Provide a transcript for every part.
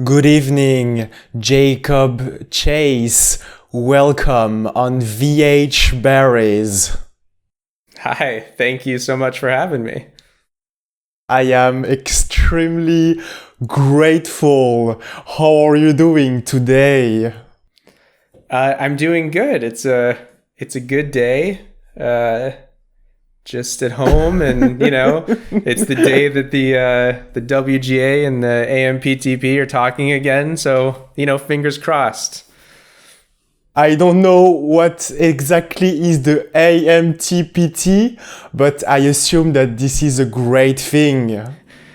Good evening, Jacob Chase. Welcome on VH Berries. Hi, thank you so much for having me. I am extremely grateful. How are you doing today? I'm doing good. It's a good day. Uh, just at home, and it's the day that the WGA and the AMPTP are talking again. So fingers crossed. I don't know what exactly is the AMTPT, but I assume that this is a great thing.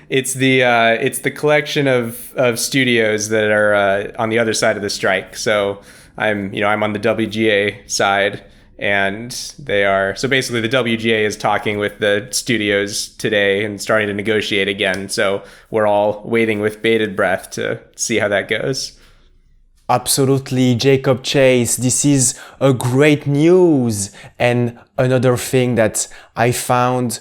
It's the collection of studios that are on the other side of the strike. So I'm on the WGA side, and they are so basically the WGA is talking with the studios today and starting to negotiate again. So we're all waiting with bated breath to see how that goes. Absolutely, Jacob Chase. This is a great news. And another thing that I found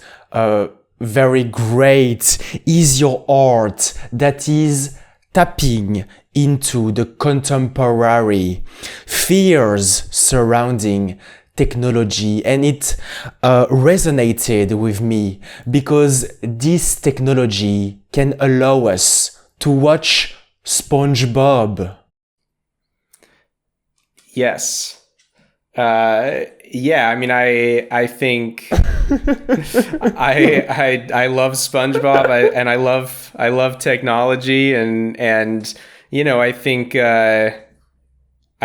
very great is your art that is tapping into the contemporary fears surrounding technology, and it resonated with me because this technology can allow us to watch SpongeBob. Yes. Yeah, I mean, I think I love SpongeBob, and I love technology, and I think I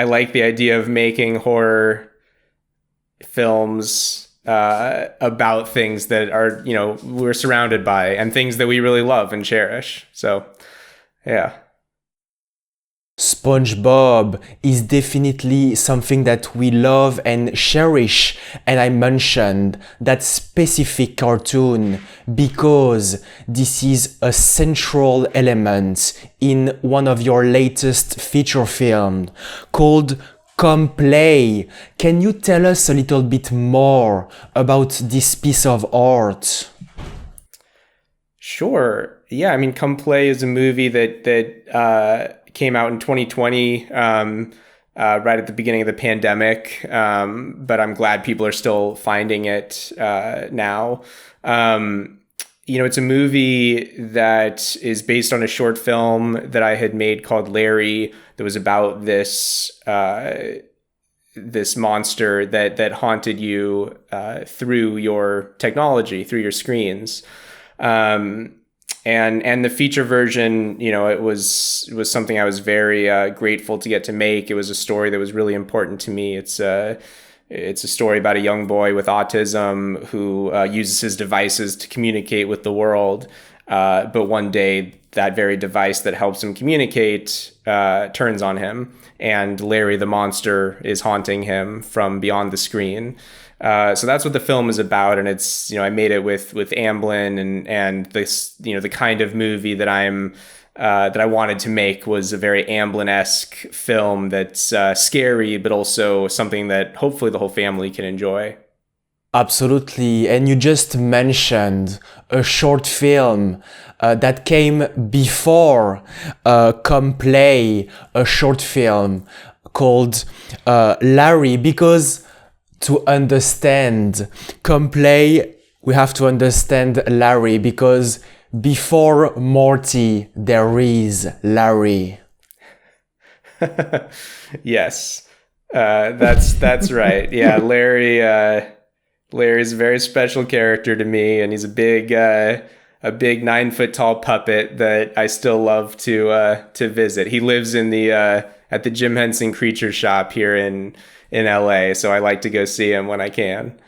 like the idea of making horror films about things that are we're surrounded by and things that we really love and cherish. So yeah. SpongeBob is definitely something that we love and cherish, and I mentioned that specific cartoon because this is a central element in one of your latest feature films called Come Play. Can you tell us a little bit more about this piece of art? Sure. Yeah, I mean, Come Play is a movie that came out in 2020, right at the beginning of the pandemic. But I'm glad people are still finding it now. It's a movie that is based on a short film that I had made called Larry, that was about this monster that haunted you through your technology, through your screens. Um, and the feature version, it was something I was very grateful to get to make. It was a story that was really important to me. It's a story about a young boy with autism who uses his devices to communicate with the world. But one day, that very device that helps him communicate turns on him, and Larry the monster is haunting him from beyond the screen. So that's what the film is about, and it's I made it with Amblin, and this the kind of movie that I wanted to make was a very Amblin-esque film that's scary, but also something that hopefully the whole family can enjoy. Absolutely. And you just mentioned a short film that came before Come Play, a short film called Larry, because to understand Come Play, we have to understand Larry, because before Morty, there is Larry. Yes, that's right. Yeah, Larry's a very special character to me, and he's a big 9 foot tall puppet that I still love to visit. He lives in the at the Jim Henson Creature Shop here in LA, so I like to go see him when I can.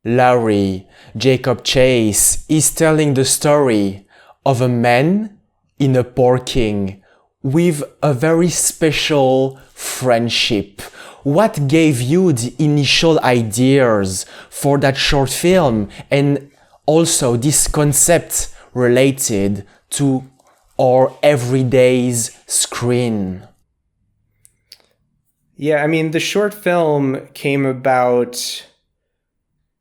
Larry, Jacob Chase, is telling the story of a man in a parking with a very special friendship. What gave you the initial ideas for that short film, and also this concept related to our everyday's screen? Yeah, I mean, the short film came about.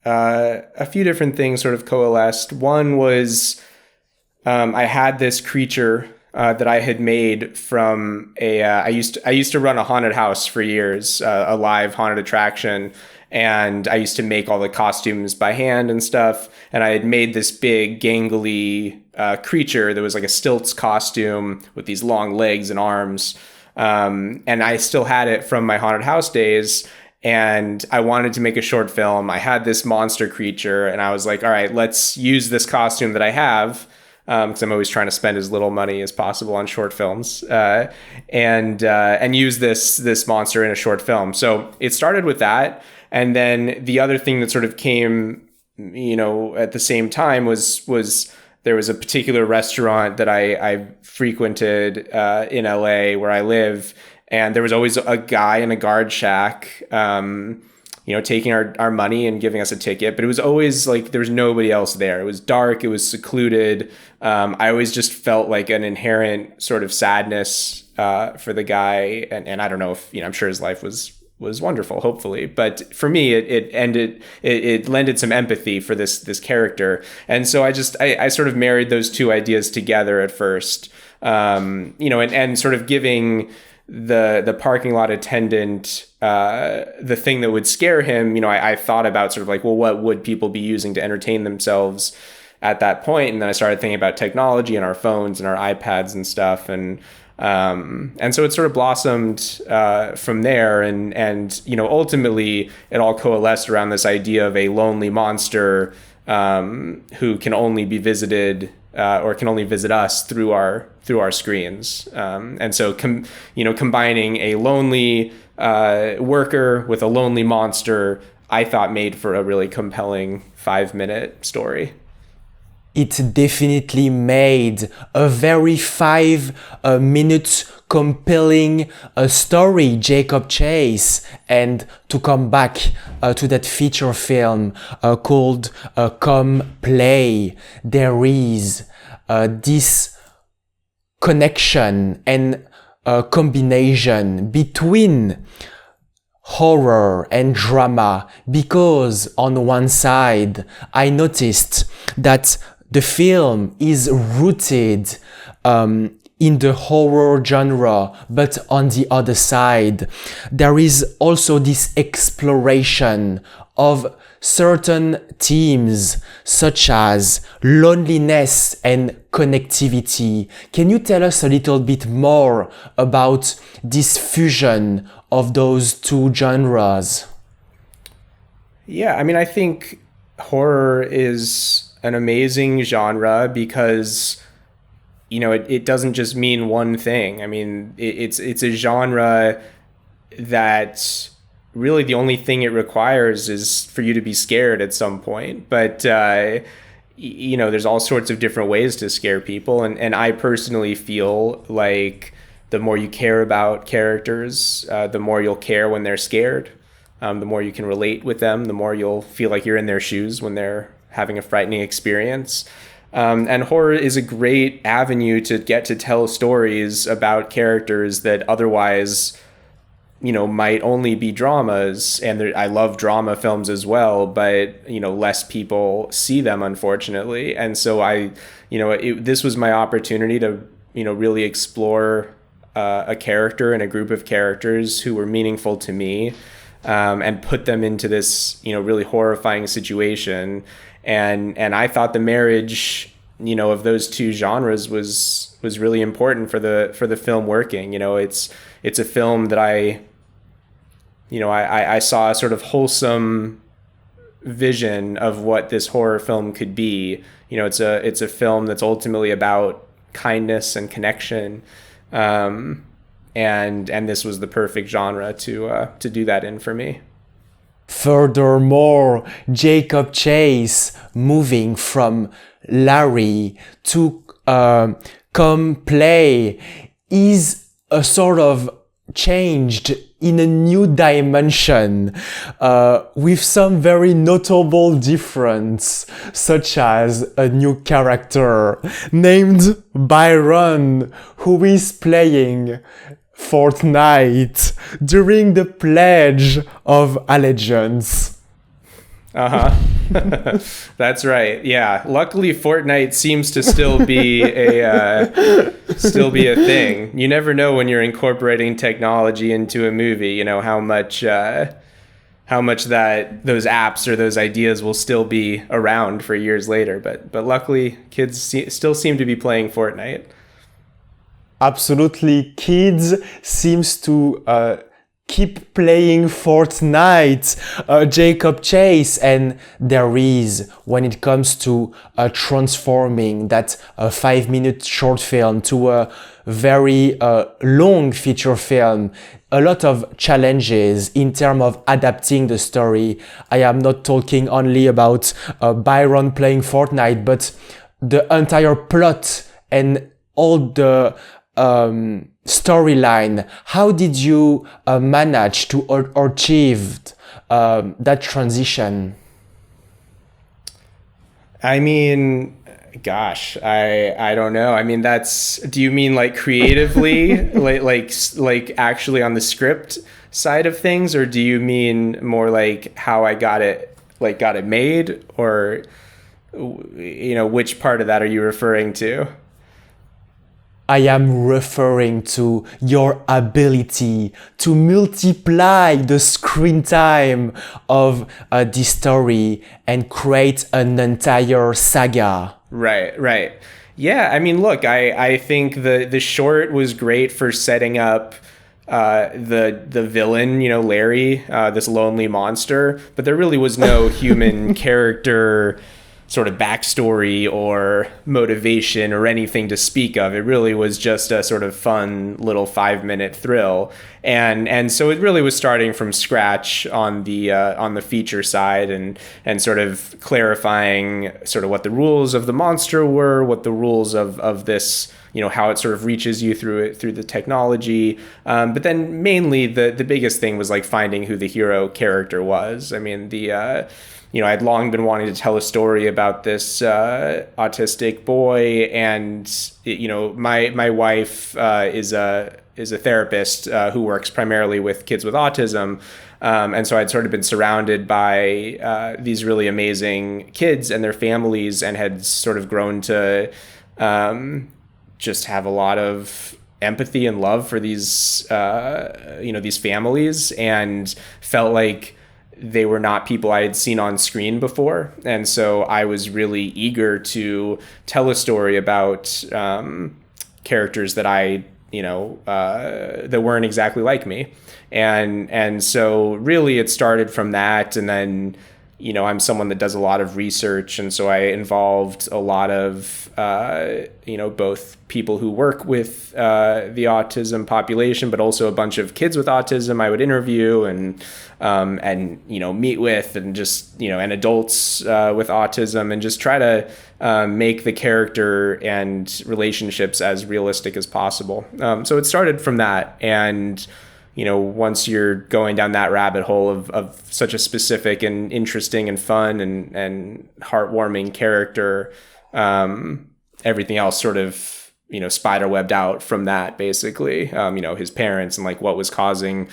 A few different things sort of coalesced. One was I had this creature that I had made from I used to run a haunted house for years, a live haunted attraction, and I used to make all the costumes by hand and stuff. And I had made this big gangly creature that was like a stilts costume with these long legs and arms, and I still had it from my haunted house days. And I wanted to make a short film. I had this monster creature, and I was like, all right, let's use this costume that I have, because I'm always trying to spend as little money as possible on short films, and use this monster in a short film. So it started with that, and then the other thing that sort of came, at the same time was there was a particular restaurant that I frequented in LA where I live. And there was always a guy in a guard shack, taking our money and giving us a ticket. But it was always like there was nobody else there. It was dark. It was secluded. I always just felt like an inherent sort of sadness for the guy. And I don't know if, I'm sure his life was wonderful, hopefully. But for me, it lended some empathy for this character. And so I sort of married those two ideas together at first, and sort of giving the parking lot attendant the thing that would scare him. I thought about sort of like, well, what would people be using to entertain themselves at that point? And then I started thinking about technology and our phones and our iPads and stuff, and so it sort of blossomed from there, and ultimately it all coalesced around this idea of a lonely monster who can only be visited or can only visit us through our screens. And so, combining a lonely worker with a lonely monster, I thought made for a really compelling 5-minute story. It definitely made a very 5-minute compelling story, Jacob Chase. And to come back to that feature film called Come Play, there is this connection and combination between horror and drama, because on one side I noticed that the film is rooted in the horror genre, but on the other side there is also this exploration of certain themes such as loneliness and connectivity. Can you tell us a little bit more about this fusion of those two genres? Yeah, I think horror is an amazing genre because it doesn't just mean one thing. It's a genre that really the only thing it requires is for you to be scared at some point. But there's all sorts of different ways to scare people, and I personally feel like the more you care about characters, the more you'll care when they're scared. The more you can relate with them, the more you'll feel like you're in their shoes when they're having a frightening experience. And horror is a great avenue to get to tell stories about characters that otherwise, might only be dramas. And I love drama films as well, but, less people see them, unfortunately. And so this was my opportunity to, really explore a character and a group of characters who were meaningful to me, and put them into this, really horrifying situation. And I thought the marriage, of those two genres was really important for the film working. It's a film that I saw a sort of wholesome vision of what this horror film could be. It's a film that's ultimately about kindness and connection. And this was the perfect genre to do that in for me. Furthermore, Jacob Chase moving from Larry to Come Play is a sort of changed in a new dimension, with some very notable difference, such as a new character named Byron, who is playing Fortnite during the Pledge of Allegiance. That's right. Yeah. Luckily, Fortnite seems to still be a thing. You never know when you're incorporating technology into a movie. You know how much that those apps or those ideas will still be around for years later. But luckily, kids still seem to be playing Fortnite. Absolutely, kids seems to keep playing Fortnite, Jacob Chase, and there is, when it comes to transforming that 5-minute short film to a very long feature film, a lot of challenges in terms of adapting the story. I am not talking only about Byron playing Fortnite, but the entire plot and all the storyline. How did you manage to achieve that transition? I mean, gosh, I don't know. I mean, do you mean like creatively, like actually on the script side of things, or do you mean more like how I got it made, or which part of that are you referring to? I am referring to your ability to multiply the screen time of this story and create an entire saga. Right. Yeah, I mean, look, I think the short was great for setting up the villain, Larry, this lonely monster, but there really was no human character sort of backstory or motivation or anything to speak of. It really was just a sort of fun little 5-minute thrill, and so it really was starting from scratch on the feature side, and sort of clarifying sort of what the rules of the monster were, what the rules of this, how it sort of reaches you through the technology. But then mainly the biggest thing was like finding who the hero character was. I mean, I'd long been wanting to tell a story about this autistic boy, and my wife is a therapist who works primarily with kids with autism, and so I'd sort of been surrounded by these really amazing kids and their families, and had sort of grown to just have a lot of empathy and love for these these families, and felt like they were not people I had seen on screen before. And so I was really eager to tell a story about characters that that weren't exactly like me. And so really it started from that. And then, I'm someone that does a lot of research. And so I involved a lot of, both people who work with the autism population, but also a bunch of kids with autism I would interview and meet with, and just, and adults with autism, and just try to make the character and relationships as realistic as possible. So it started from that. And once you're going down that rabbit hole of such a specific and interesting and fun and heartwarming character, everything else sort of, spiderwebbed out from that, basically. His parents, and like what was causing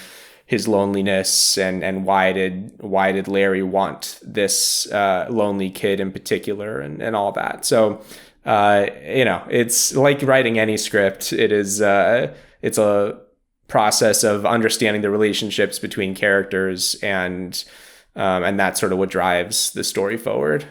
his loneliness, and why did Larry want this lonely kid in particular, and all that. So, it's like writing any script. It's a process of understanding the relationships between characters, and that's sort of what drives the story forward.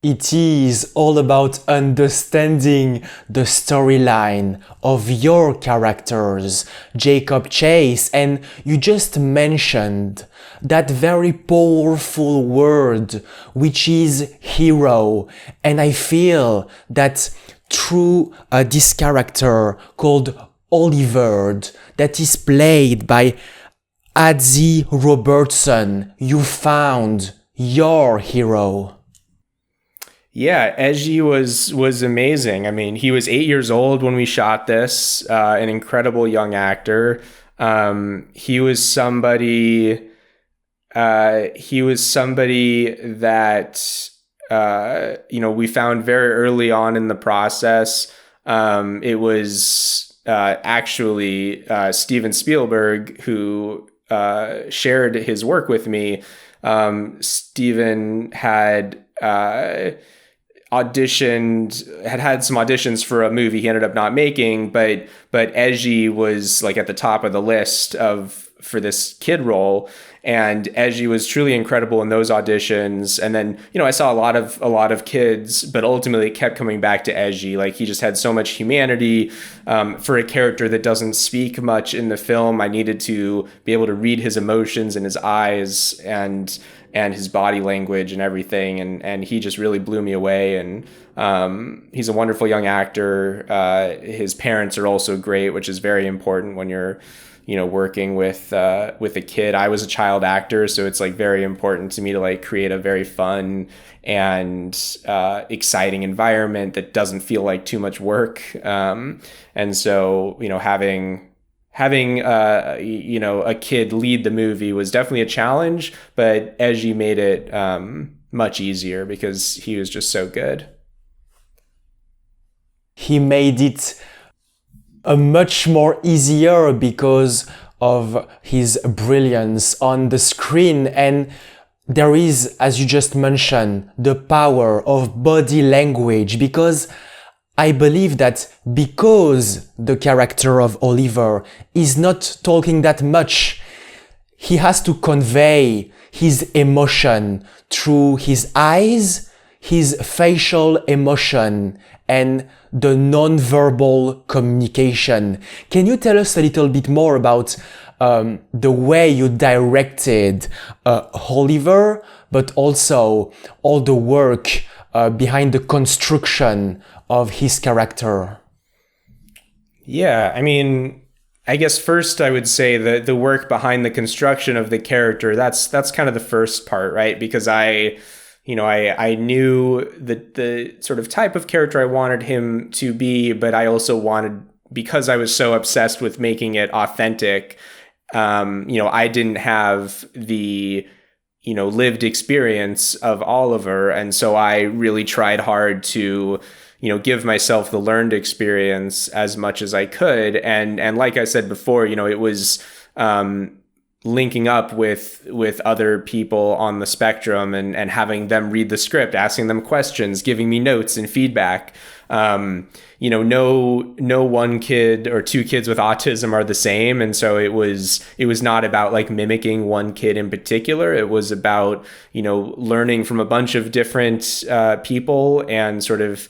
It is all about understanding the storyline of your characters, Jacob Chase, and you just mentioned that very powerful word, which is hero. And I feel that through this character called Oliver, that is played by Adzi Robertson, you found your hero. Yeah, Edgy was amazing. I mean, he was 8 years old when we shot this, an incredible young actor. He was somebody that, we found very early on in the process. It was actually Steven Spielberg who shared his work with me. Steven had had some auditions for a movie he ended up not making, but Eji was like at the top of the list for this kid role, and Eji was truly incredible in those auditions. And then, I saw a lot of kids, but ultimately it kept coming back to Eji. Like, he just had so much humanity for a character that doesn't speak much in the film. I needed to be able to read his emotions in his eyes and his body language and everything. And he just really blew me away. And he's a wonderful young actor. His parents are also great, which is very important when you're, working with a kid. I was a child actor, so it's like very important to me to like create a very fun and exciting environment that doesn't feel like too much work. And so, having a kid lead the movie was definitely a challenge, but Eji made it much easier because he was just so good. He made it much more easier because of his brilliance on the screen. And there is, as you just mentioned, the power of body language, because I believe that because the character of Oliver is not talking that much, he has to convey his emotion through his eyes, his facial emotion, and the non-verbal communication. Can you tell us a little bit more about the way you directed Oliver, but also all the work behind the construction of his character? Yeah, I mean, I guess first I would say that the work behind the construction of the character, that's kind of the first part, right? Because I knew the sort of type of character I wanted him to be, but I also wanted, because I was so obsessed with making it authentic, I didn't have the, lived experience of Oliver. And so I really tried hard to, give myself the learned experience as much as I could. And like I said before, it was, linking up with other people on the spectrum and having them read the script, asking them questions, giving me notes and feedback. No one kid or two kids with autism are the same. And so it was not about like mimicking one kid in particular. It was about, learning from a bunch of different people and sort of,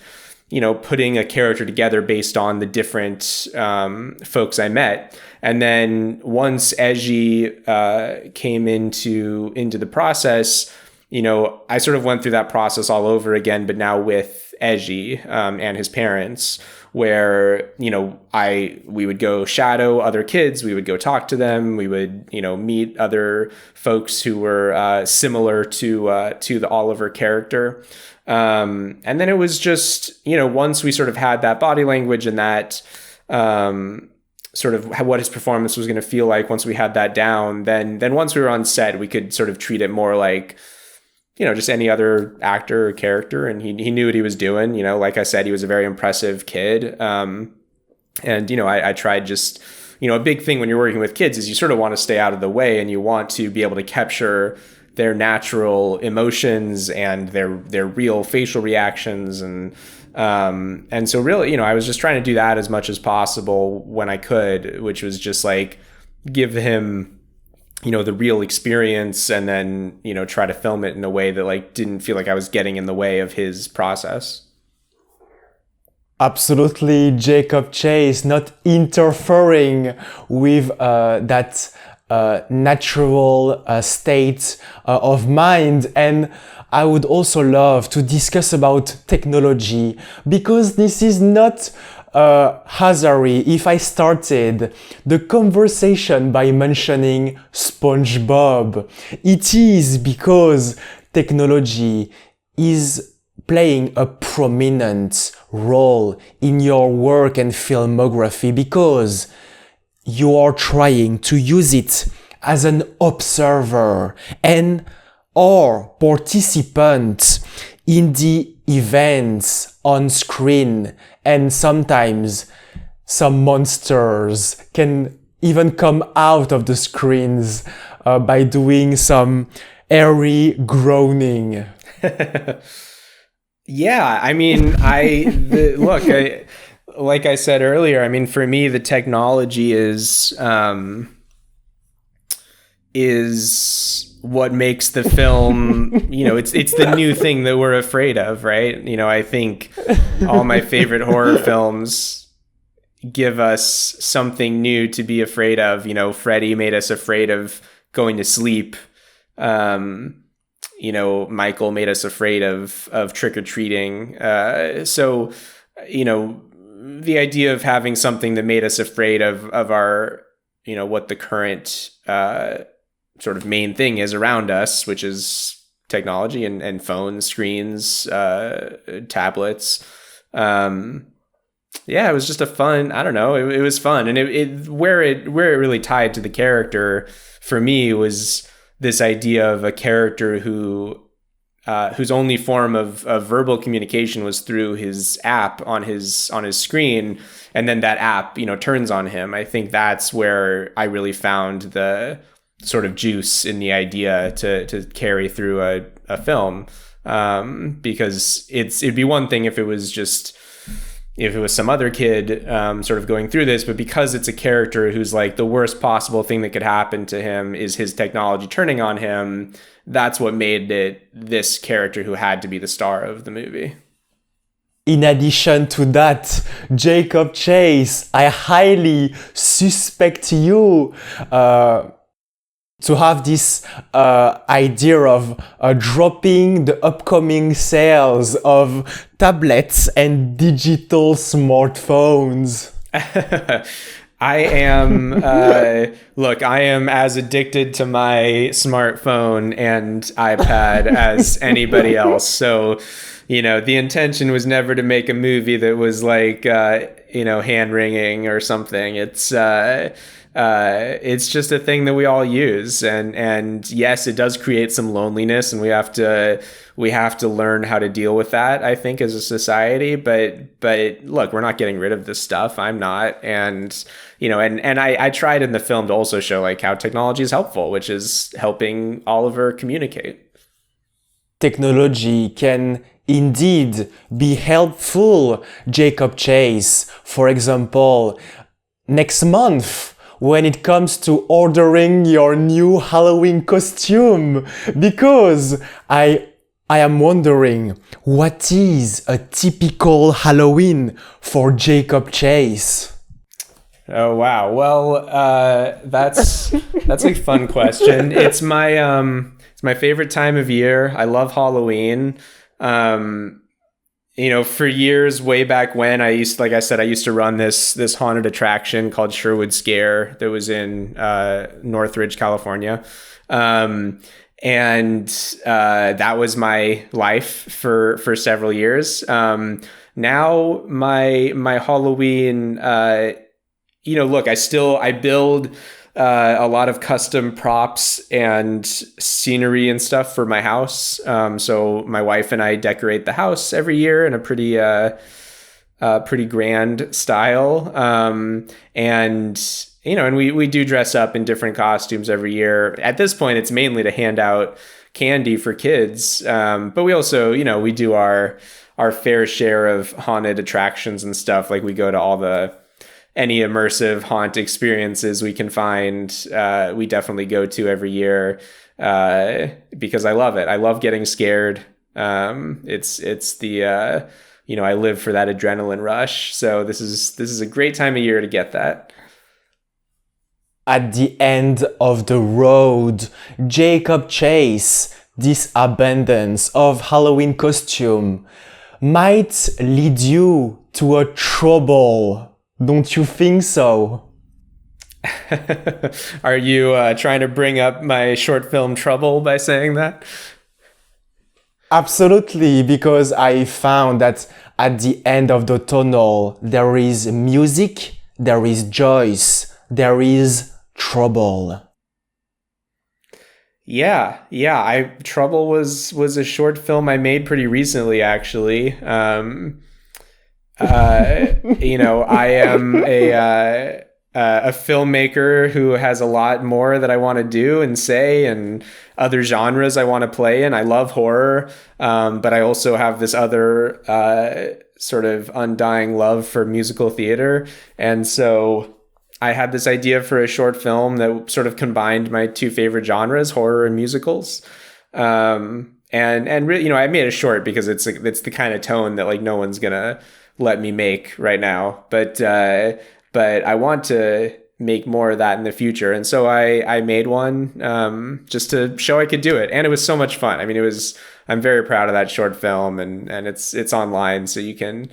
putting a character together based on the different folks I met. And then once Eji came into the process, I sort of went through that process all over again, but now with Eji and his parents, where, we would go shadow other kids, we would go talk to them, we would, meet other folks who were similar to the Oliver character. And then it was just, once we sort of had that body language and that sort of what his performance was going to feel like, once we had that down, then once we were on set, we could sort of treat it more like, just any other actor or character. And he knew what he was doing. Like I said, he was a very impressive kid. And, I tried just, a big thing when you're working with kids is you sort of want to stay out of the way and you want to be able to capture their natural emotions and their real facial reactions. And so really, I was just trying to do that as much as possible when I could, which was just like give him, the real experience and then, try to film it in a way that like didn't feel like I was getting in the way of his process. Absolutely, Jacob Chase, not interfering with that natural state of mind. And I would also love to discuss about technology, because this is not hazardous if I started the conversation by mentioning SpongeBob. It is because technology is playing a prominent role in your work and filmography, because you are trying to use it as an observer and or participant in the events on screen. And sometimes some monsters can even come out of the screens by doing some airy groaning. Yeah, I mean, like I said earlier, I mean, for me, the technology is what makes the film, it's the new thing that we're afraid of, right? I think all my favorite horror films give us something new to be afraid of. Freddy made us afraid of going to sleep. Michael made us afraid of trick-or-treating. So, the idea of having something that made us afraid of our, what the current sort of main thing is around us, which is technology and phones, screens, tablets. It was just a fun, I don't know, it was fun. And where it really tied to the character for me was this idea of a character whose only form of verbal communication was through his app on his screen, and then that app turns on him. I think that's where I really found the sort of juice in the idea to carry through a film, because it'd be one thing if it was some other kid sort of going through this, but because it's a character who's like the worst possible thing that could happen to him is his technology turning on him, that's what made it this character who had to be the star of the movie. In addition to that, Jacob Chase, I highly suspect you to have this idea of dropping the upcoming sales of tablets and digital smartphones. I am, I am as addicted to my smartphone and iPad as anybody else. So, the intention was never to make a movie that was like, hand wringing or something. It's just a thing that we all use, and yes, it does create some loneliness, and we have to learn how to deal with that, I think, as a society. But look, we're not getting rid of this stuff. I'm not, and I tried in the film to also show like how technology is helpful, which is helping Oliver communicate. Technology can indeed be helpful, Jacob Chase. For example, next month, when it comes to ordering your new Halloween costume, because I am wondering, what is a typical Halloween for Jacob Chase? Oh wow! Well, that's a fun question. It's my favorite time of year. I love Halloween. For years, way back when, I used to run this haunted attraction called Sherwood Scare that was in Northridge, California. And that was my life for several years. Now my Halloween, I build a lot of custom props and scenery and stuff for my house. So my wife and I decorate the house every year in a pretty grand style. And we do dress up in different costumes every year. At this point, it's mainly to hand out candy for kids. But we also, we do our fair share of haunted attractions and stuff. Like we go to any immersive haunt experiences we can find, we definitely go to every year, because I love it. I love getting scared. It's the, I live for that adrenaline rush. So this is a great time of year to get that. At the end of the road, Jacob Chase, this abundance of Halloween costume might lead you to a trouble. Don't you think so? Are you trying to bring up my short film Trouble by saying that? Absolutely, because I found that at the end of the tunnel, there is music, there is joy, there is trouble. Yeah. Trouble was a short film I made pretty recently, actually. I am a filmmaker who has a lot more that I want to do and say, and other genres I want to play in. I love horror, but I also have this other sort of undying love for musical theater. And so I had this idea for a short film that sort of combined my two favorite genres, horror and musicals. And really, you know, I made a short because it's the kind of tone that like no one's gonna let me make right now. But I want to make more of that in the future. And so I made one just to show I could do it. And it was so much fun. I mean, I'm very proud of that short film, and it's online, so you can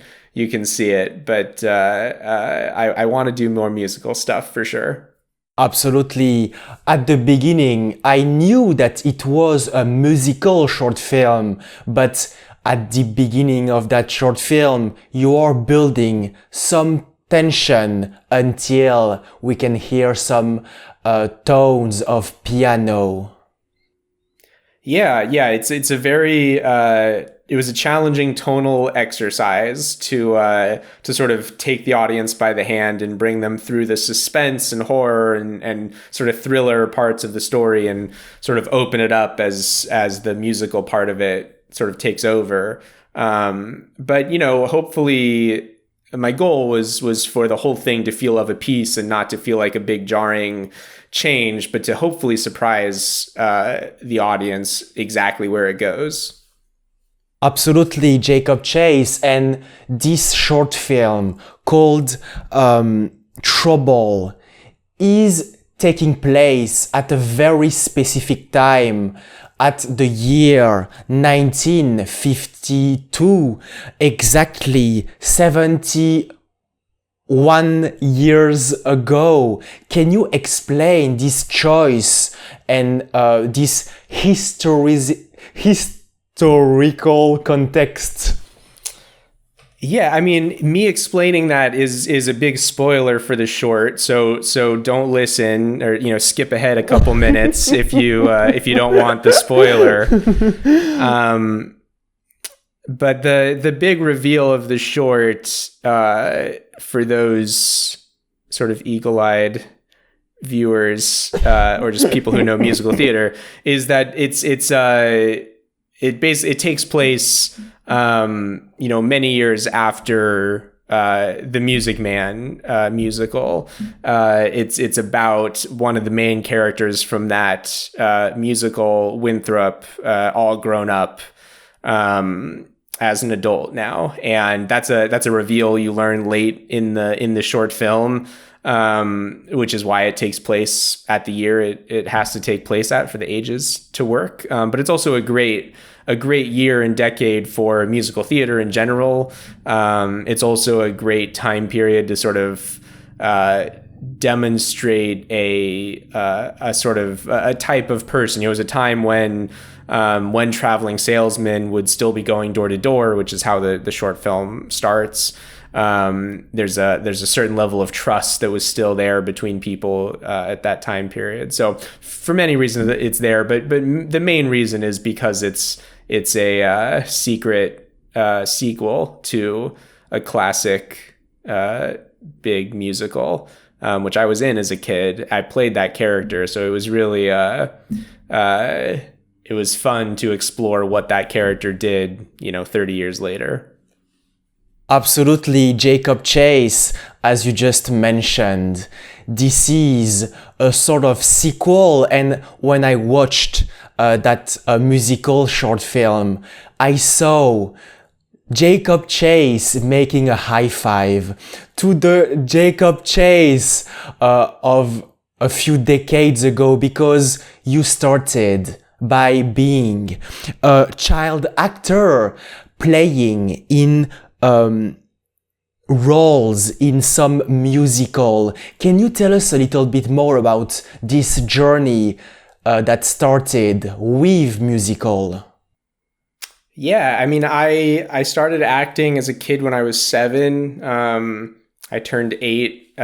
see it. But I want to do more musical stuff for sure. Absolutely. At the beginning, I knew that it was a musical short film, but at the beginning of that short film, you are building some tension until we can hear some tones of piano. Yeah, it's a very it was a challenging tonal exercise to sort of take the audience by the hand and bring them through the suspense and horror and sort of thriller parts of the story, and sort of open it up as the musical part of it sort of takes over. But you know, hopefully my goal was for the whole thing to feel of a piece and not to feel like a big jarring change, but to hopefully surprise the audience exactly where it goes. Absolutely, Jacob Chase. And this short film called Trouble is taking place at a very specific time, at the year 1952, exactly 71 years ago. Can you explain this choice and this historical context? Yeah, I mean, me explaining that is a big spoiler for the short. So don't listen, or you know, skip ahead a couple minutes if you don't want the spoiler. But the big reveal of the short, for those sort of eagle-eyed viewers or just people who know musical theater, is that it takes place you know, many years after the Music Man musical. It's about one of the main characters from that musical, Winthrop, all grown up as an adult now, and that's a reveal you learn late in the short film, which is why it takes place at the year it has to take place at for the ages to work. But it's also a great year and decade for musical theater in general. It's also a great time period to sort of demonstrate a sort of a type of person. You know, it was a time when traveling salesmen would still be going door to door, which is how the short film starts. There's a certain level of trust that was still there between people at that time period. So for many reasons it's there, but the main reason is because it's a secret sequel to a classic big musical, which I was in as a kid. I played that character, so it was really it was fun to explore what that character did, you know, 30 years later. Absolutely, Jacob Chase, as you just mentioned, this is a sort of sequel, and when I watched that musical short film, I saw Jacob Chase making a high five to the Jacob Chase of a few decades ago, because you started by being a child actor playing in roles in some musical. Can you tell us a little bit more about this journey that started with musical? Yeah, I mean, I started acting as a kid when I was 7. I turned 8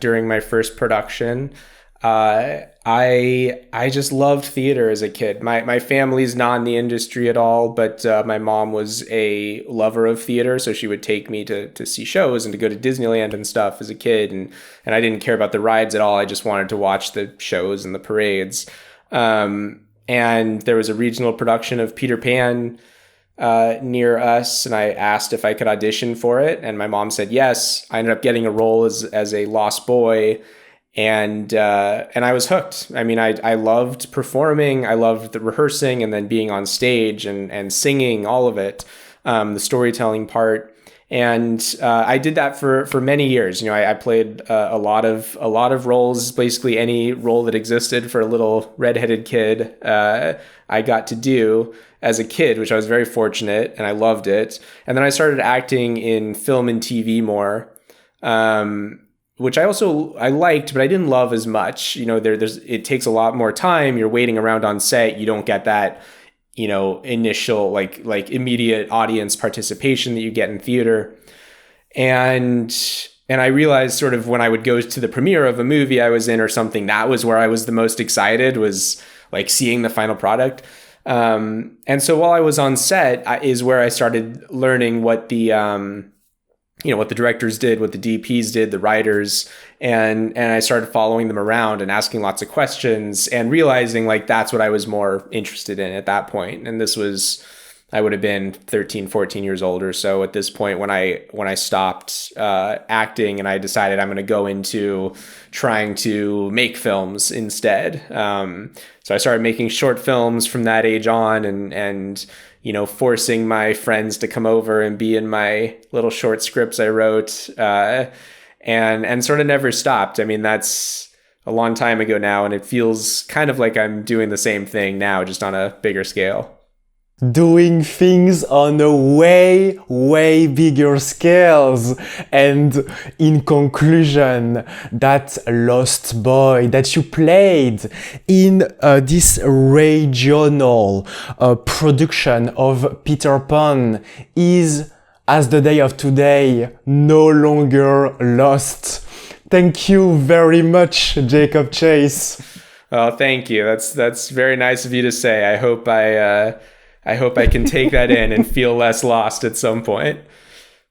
during my first production. I just loved theater as a kid. My family's not in the industry at all, but my mom was a lover of theater, so she would take me to see shows and to go to Disneyland and stuff as a kid, and I didn't care about the rides at all. I just wanted to watch the shows and the parades. And there was a regional production of Peter Pan near us, and I asked if I could audition for it, and my mom said yes. I ended up getting a role as a lost boy, and I was hooked. I mean, I loved performing, I loved the rehearsing, and then being on stage and singing, all of it, the storytelling part. And I did that for many years. You know, I played a lot of roles, basically any role that existed for a little redheaded kid. I got to do as a kid, which I was very fortunate, and I loved it. And then I started acting in film and TV more, which I liked, but I didn't love as much. You know, it takes a lot more time. You're waiting around on set. You don't get that, you know, initial like immediate audience participation that you get in theater. And I realized sort of when I would go to the premiere of a movie I was in or something, that was where I was the most excited, was like seeing the final product. And so while I was on set is where I started learning what the what the directors did, what the DPs did, the writers, and I started following them around and asking lots of questions and realizing like that's what I was more interested in at that point. And this was, I would have been 13, 14 years old or so at this point when I stopped acting, and I decided I'm going to go into trying to make films instead. So I started making short films from that age on, and you know, forcing my friends to come over and be in my little short scripts I wrote, and sort of never stopped. I mean, that's a long time ago now, and it feels kind of like I'm doing the same thing now, just on a bigger scale. Doing things on a way bigger scales. And in conclusion, that Lost Boy that you played in this regional production of Peter Pan is, as the day of today, no longer lost. Thank you very much, Jacob Chase. Oh, thank you. That's very nice of you to say. I hope I can take that in and feel less lost at some point.